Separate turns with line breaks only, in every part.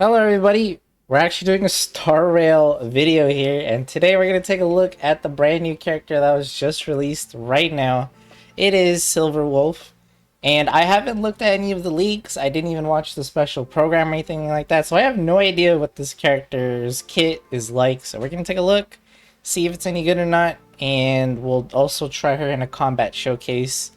Hello everybody, we're actually doing a Star Rail video here, and today we're going to take a look at the brand new character that was just released right now. It is Silver Wolf, and I haven't looked at any of the leaks. I didn't even watch the special program or anything like that, so I have no idea what this character's kit is like. So we're going to take a look, see if it's any good or not, and we'll also try her in a combat showcase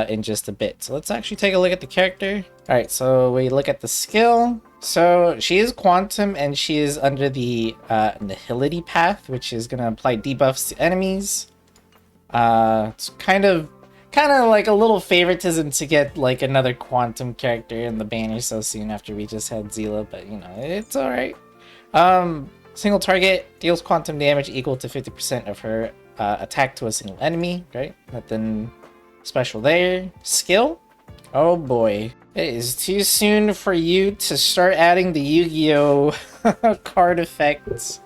in just a bit. So let's actually take a look at the character. Alright, so we look at the skill. So she is Quantum, and she is under the Nihility path, which is going to apply debuffs to enemies. It's kind of like a little favoritism to get like another Quantum character in the banner so soon after we just had Zila, but you know, it's alright. Single target deals quantum damage equal to 50% of her attack to a single enemy, right? Nothing special there. Skill? Oh boy. It is too soon for you to start adding the Yu-Gi-Oh! Card effects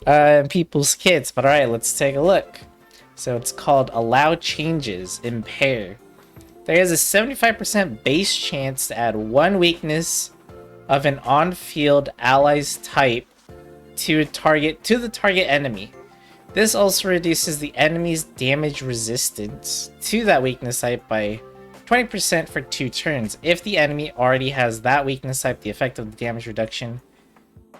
in people's kits, but alright, let's take a look. So it's called Allow Changes in Pair. There is a 75% base chance to add one weakness of an on-field ally's type to the target enemy. This also reduces the enemy's damage resistance to that weakness type by 20% for 2 turns. If the enemy already has that weakness type, the effect of the damage reduction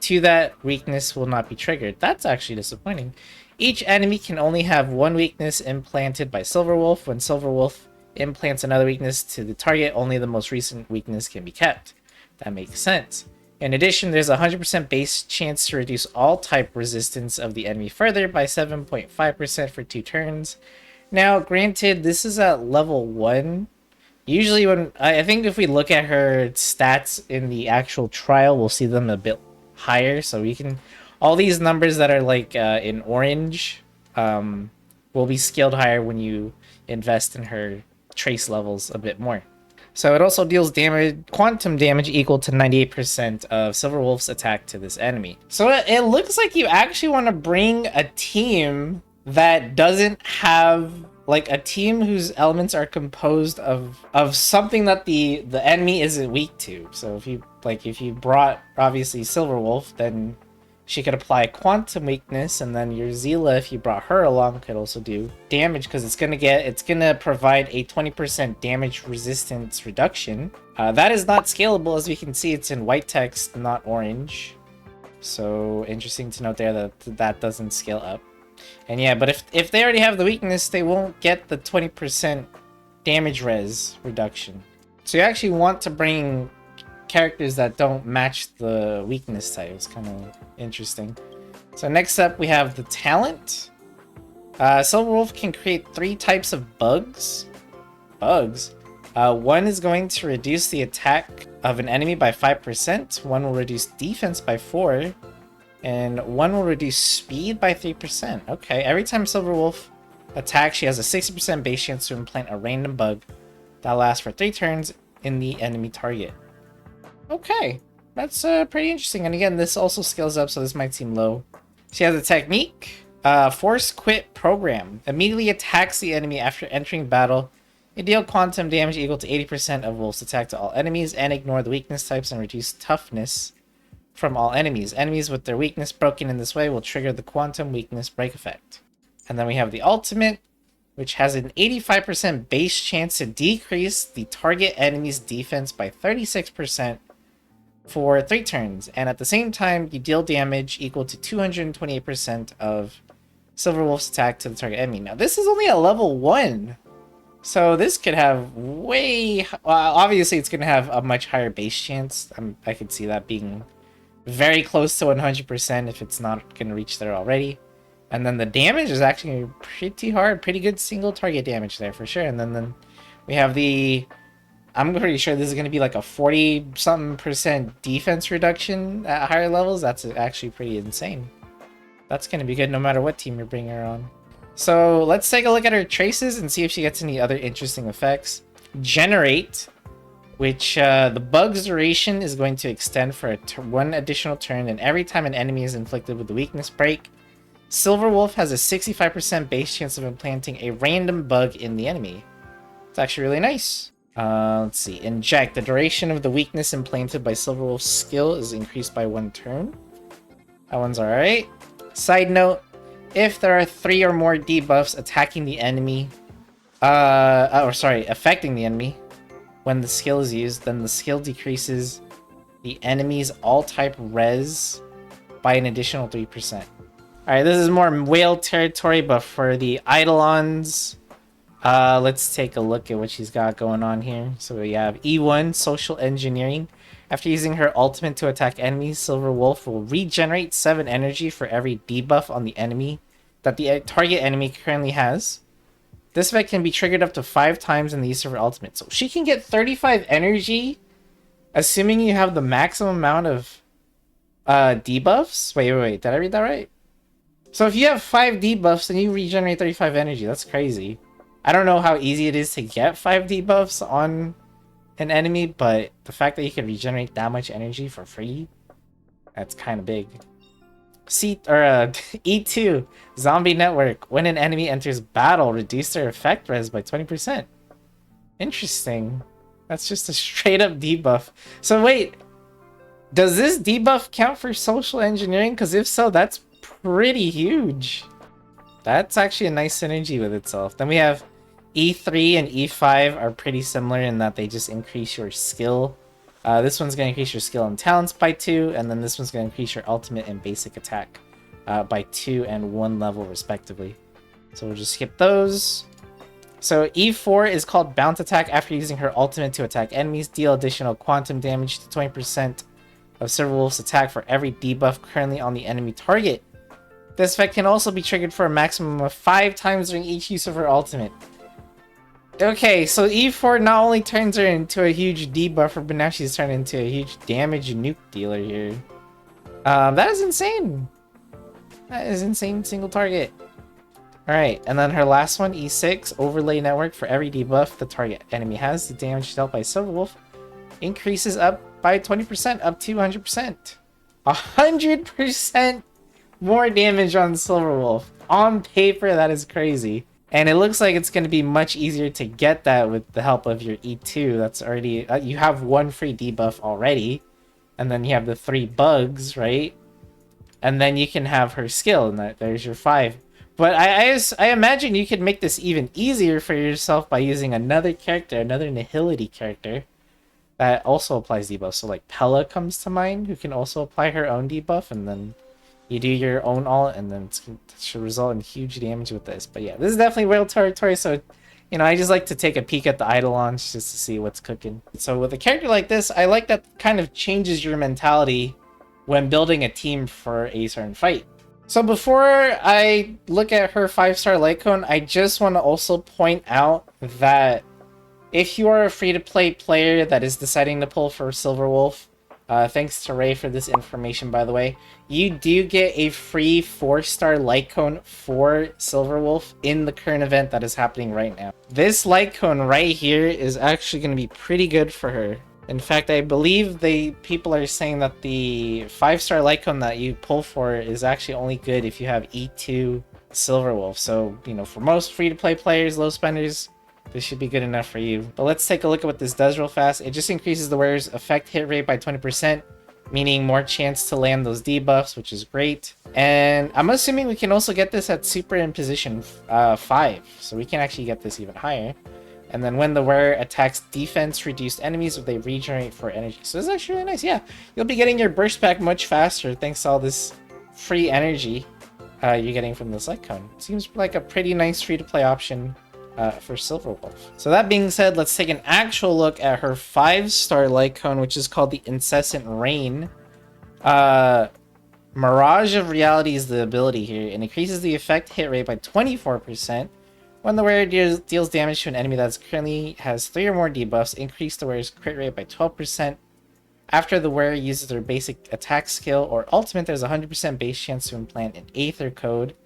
to that weakness will not be triggered. That's actually disappointing. Each enemy can only have one weakness implanted by Silver Wolf. When Silver Wolf implants another weakness to the target, only the most recent weakness can be kept. That makes sense. In addition, there's a 100% base chance to reduce all type resistance of the enemy further by 7.5% for 2 turns. Now, granted, this is at level 1. Usually when, I think if we look at her stats in the actual trial, we'll see them a bit higher. So we can, all these numbers that are like in orange will be scaled higher when you invest in her trace levels a bit more. So it also deals quantum damage equal to 98% of Silver Wolf's attack to this enemy. So it looks like you actually want to bring a team that doesn't have, like, a team whose elements are composed of something that the enemy isn't weak to. So if you brought obviously Silver Wolf, then she could apply quantum weakness, and then your Zila, if you brought her along, could also do damage because it's gonna provide a 20% damage resistance reduction. That is not scalable, as we can see. It's in white text, not orange. So interesting to note there that doesn't scale up. And yeah, but if they already have the weakness, they won't get the 20% damage res reduction. So you actually want to bring characters that don't match the weakness type. It's kind of interesting. So next up, we have the talent. Silver Wolf can create 3 types of bugs. One is going to reduce the attack of an enemy by 5%. One will reduce defense by 4%. And one will reduce speed by 3%. Okay, every time Silver Wolf attacks, she has a 60% base chance to implant a random bug that lasts for 3 turns in the enemy target. Okay, that's pretty interesting. And again, this also scales up, so this might seem low. She has a technique. Force Quit Program. Immediately attacks the enemy after entering battle. You deal quantum damage equal to 80% of Wolf's attack to all enemies, and ignore the weakness types and reduce toughness from all enemies. Enemies with their weakness broken in this way will trigger the quantum weakness break effect. And then we have the ultimate, which has an 85% base chance to decrease the target enemy's defense by 36% for 3 turns, and at the same time you deal damage equal to 228% of Silver Wolf's attack to the target enemy. Now this is only a level 1, so this could have obviously it's going to have a much higher base chance. I could see that being very close to 100% if it's not going to reach there already. And then the damage is actually pretty hard, pretty good single target damage there for sure. And then we have I'm pretty sure this is going to be like a 40-something% defense reduction at higher levels. That's actually pretty insane. That's going to be good no matter what team you're bringing her on. So let's take a look at her traces and see if she gets any other interesting effects. Generate, which the bug's duration is going to extend for 1 additional turn, and every time an enemy is inflicted with the weakness break, Silver Wolf has a 65% base chance of implanting a random bug in the enemy. It's actually really nice. Let's see. Inject. The duration of the weakness implanted by Silverwolf's skill is increased by 1 turn. That one's alright. Side note, if there are 3 or more debuffs attacking the enemy, affecting the enemy, when the skill is used, then the skill decreases the enemy's all-type res by an additional 3%. Alright, this is more whale territory, but for the Eidolons, let's take a look at what she's got going on here. So we have E1, Social Engineering. After using her ultimate to attack enemies, Silver Wolf will regenerate 7 energy for every debuff on the enemy that the target enemy currently has. This effect can be triggered up to 5 times in the use of her ultimate. So she can get 35 energy, assuming you have the maximum amount of debuffs. Wait, did I read that right? So if you have 5 debuffs, then you regenerate 35 energy. That's crazy. I don't know how easy it is to get 5 debuffs on an enemy, but the fact that you can regenerate that much energy for free, that's kind of big. E2, Zombie Network. When an enemy enters battle, reduce their effect res by 20%. Interesting. That's just a straight up debuff. So wait, does this debuff count for social engineering? Because if so, that's pretty huge. That's actually a nice synergy with itself. Then we have E3 and E5 are pretty similar in that they just increase your skill. This one's going to increase your skill and talents by 2, and then this one's going to increase your ultimate and basic attack by 2 and 1 level respectively. So we'll just skip those. So E4 is called Bounce Attack. After using her ultimate to attack enemies, deal additional quantum damage to 20% of Silverwolf's attack for every debuff currently on the enemy target. This effect can also be triggered for a maximum of 5 times during each use of her ultimate. Okay, so E4 not only turns her into a huge debuffer, but now she's turned into a huge damage nuke dealer here. That is insane. That is insane single target. Alright, and then her last one, E6, Overlay Network. For every debuff the target enemy has, the damage dealt by Silverwolf increases up by 20%, up to 100%. 100% more damage on Silverwolf. On paper, that is crazy. And it looks like it's going to be much easier to get that with the help of your E2. That's already... you have 1 free debuff already. And then you have the 3 bugs, right? And then you can have her skill, and there's your 5. But I imagine you could make this even easier for yourself by using another character, another Nihility character, that also applies debuffs. So like Pella comes to mind, who can also apply her own debuff, and then you do your own ult, and then it should result in huge damage with this. But yeah, this is definitely whale territory, so, you know, I just like to take a peek at the Eidolons just to see what's cooking. So with a character like this, I like that kind of changes your mentality when building a team for a certain fight. So before I look at her 5-star light cone, I just want to also point out that if you are a free-to-play player that is deciding to pull for Silverwolf, thanks to Ray for this information, by the way, you do get a free 4-star light cone for Silverwolf in the current event that is happening right now. This light cone right here is actually going to be pretty good for her. In fact, I believe people are saying that the 5-star light cone that you pull for is actually only good if you have E2 Silverwolf. So, you know, for most free-to-play players, low spenders, this should be good enough for you. But let's take a look at what this does real fast. It just increases the wearer's effect hit rate by 20%, meaning more chance to land those debuffs, which is great. And I'm assuming we can also get this at super in position 5, so we can actually get this even higher. And then when the wearer attacks defense-reduced enemies, they regenerate for energy. So this is actually really nice. Yeah, you'll be getting your burst back much faster thanks to all this free energy you're getting from this light cone. Seems like a pretty nice free-to-play option for Silverwolf. So that being said, let's take an actual look at her 5-star light cone, which is called the Incessant Rain. Mirage of Reality is the ability here. It increases the effect hit rate by 24%. When the wearer deals damage to an enemy that currently has 3 or more debuffs, increase the wearer's crit rate by 12%. After the wearer uses their basic attack skill or ultimate, there's a 100% base chance to implant an Aether Code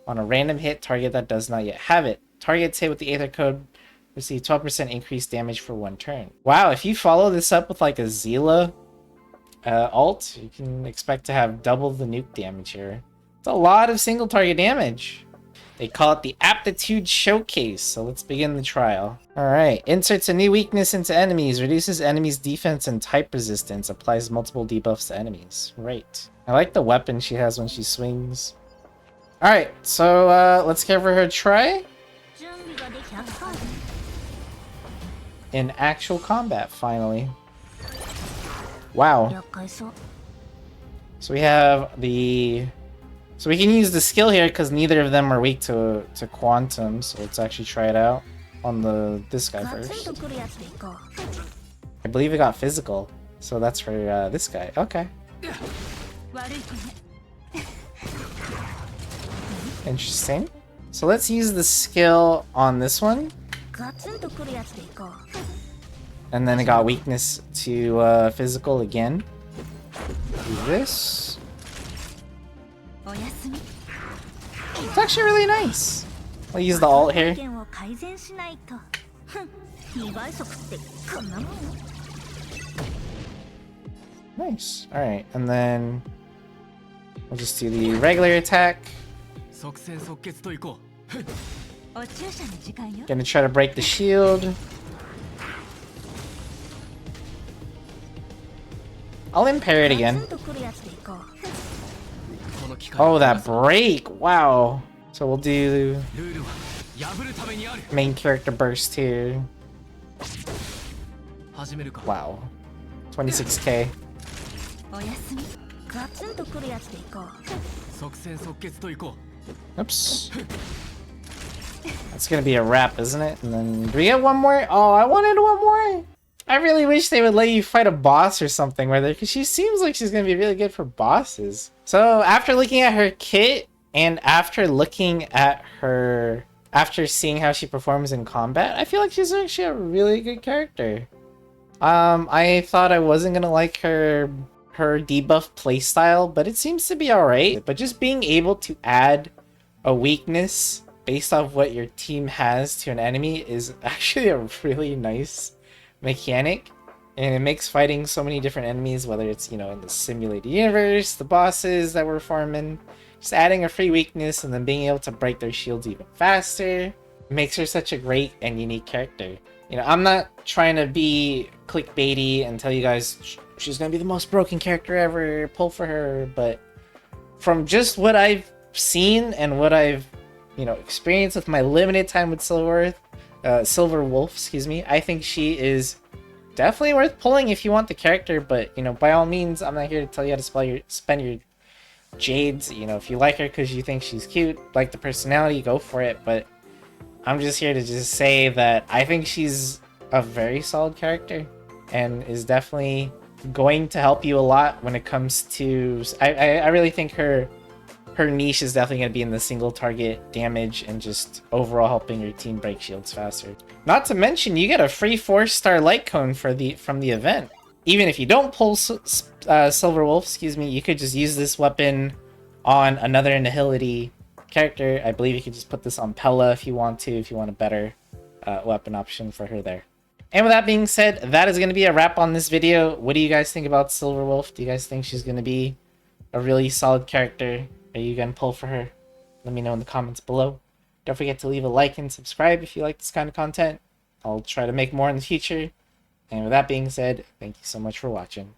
on a random hit target that does not yet have it. Targets hit with the Aether Code receive 12% increased damage for 1 turn. Wow, if you follow this up with like a Zila ult, you can expect to have double the nuke damage here. It's a lot of single target damage. They call it the Aptitude Showcase, so let's begin the trial. Alright, inserts a new weakness into enemies, reduces enemies' defense and type resistance, applies multiple debuffs to enemies. Right. I like the weapon she has when she swings. Alright, so let's give her a try. In actual combat, finally. Wow. So we have the... So we can use the skill here because neither of them are weak to Quantum, so let's actually try it out on this guy first. I believe it got physical, so that's for this guy. Okay. Interesting. So let's use the skill on this one. And then it got weakness to physical again. Do this. It's actually really nice. I'll use the alt here. Nice. Alright, and then we'll just do the regular attack. Gonna try to break the shield. I'll impair it again. Oh, that break! Wow. So we'll do main character burst here. Wow. 26k. Oops. That's gonna be a wrap, isn't it? And then do we get one more? Oh, I wanted one more! I really wish they would let you fight a boss or something with her, because she seems like she's going to be really good for bosses. So after looking at her kit, and after looking at her... After seeing how she performs in combat, I feel like she's actually a really good character. I thought I wasn't going to like her debuff playstyle, but it seems to be alright. But just being able to add a weakness based off what your team has to an enemy is actually a really nice mechanic, and it makes fighting so many different enemies, whether it's, you know, in the simulated universe, the bosses that we're farming, just adding a free weakness and then being able to break their shields even faster makes her such a great and unique character. You know, I'm not trying to be clickbaity and tell you guys she's gonna be the most broken character ever, pull for her, but from just what I've seen and what I've, you know, experienced with my limited time with Silver Wolf, excuse me, I think she is definitely worth pulling if you want the character, but, you know, by all means, I'm not here to tell you how to spend your jades. You know, if you like her because you think she's cute, like the personality, go for it, but I'm just here to just say that I think she's a very solid character and is definitely going to help you a lot when it comes to... I really think her niche is definitely going to be in the single target damage and just overall helping your team break shields faster. Not to mention, you get a free 4-star light cone from the event. Even if you don't pull Silver Wolf, excuse me, you could just use this weapon on another Nihility character. I believe you could just put this on Pella if you want a better weapon option for her there. And with that being said, that is going to be a wrap on this video. What do you guys think about Silver Wolf? Do you guys think she's going to be a really solid character? Are you going to pull for her? Let me know in the comments below. Don't forget to leave a like and subscribe if you like this kind of content. I'll try to make more in the future. And with that being said, thank you so much for watching.